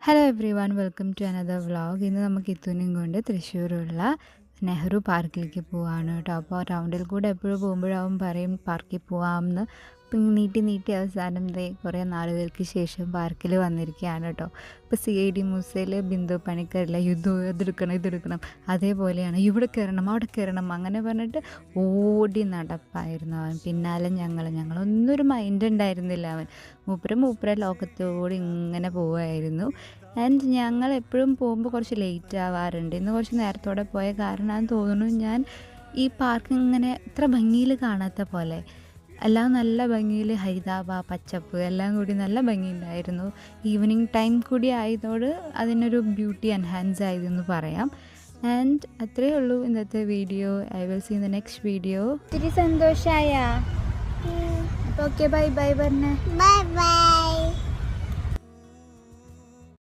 Hello everyone, welcome to another vlog. ഇന്ന് നമുക്ക് ഇത്തുനും കൊണ്ട് തൃശ്ശൂരുള്ള നെഹ്റു പാർക്കിലേക്ക് പോവാണ് കേട്ടോ. അപ്പോൾ ടൗണിൽ കൂടെ എപ്പോഴും പോകുമ്പോഴാവും പറയും പാർക്കിൽ പോവാമെന്ന്. അപ്പം നീട്ടി അവസാനം കുറേ നാളുകൾക്ക് ശേഷം പാർക്കിൽ വന്നിരിക്കുകയാണ് കേട്ടോ. ഇപ്പോൾ CID മൂസയിൽ ബിന്ദു പണിക്കറില്ല, ഇതെടുക്കണം അതേപോലെയാണ്. ഇവിടെ കയറണം അവിടെ കയറണം അങ്ങനെ പറഞ്ഞിട്ട് ഓടി നടപ്പായിരുന്നു അവൻ. പിന്നാലെ ഞങ്ങളൊന്നും ഒരു മൈൻഡ് ഉണ്ടായിരുന്നില്ല. അവൻ മൂപ്പര ലോകത്തോട് ഇങ്ങനെ പോവുമായിരുന്നു. ആൻഡ് ഞങ്ങൾ എപ്പോഴും പോകുമ്പോൾ കുറച്ച് ലേറ്റ് ആവാറുണ്ട്. ഇന്ന് കുറച്ച് നേരത്തോടെ പോയ കാരണമാണെന്ന് തോന്നുന്നു. ഞാൻ ഈ പാർക്ക് ഇങ്ങനെ ഇത്ര ഭംഗിയിൽ കാണാത്ത പോലെ, എല്ലാം നല്ല ഭംഗിയിൽ ഹരിതാഭ പച്ചപ്പ് എല്ലാം കൂടി നല്ല ഭംഗിയുണ്ടായിരുന്നു. ഈവനിങ് ടൈം കൂടി ആയതോട് അതിനൊരു ബ്യൂട്ടി എൻഹാൻസ് ആയതെന്ന് പറയാം. ആൻഡ് അത്രയേ ഉള്ളൂ ഇന്നത്തെ video. I will see in the next video. ഒത്തിരി സന്തോഷമായ. ഓക്കെ, ബൈ ബൈ പറഞ്ഞേ. Bye by.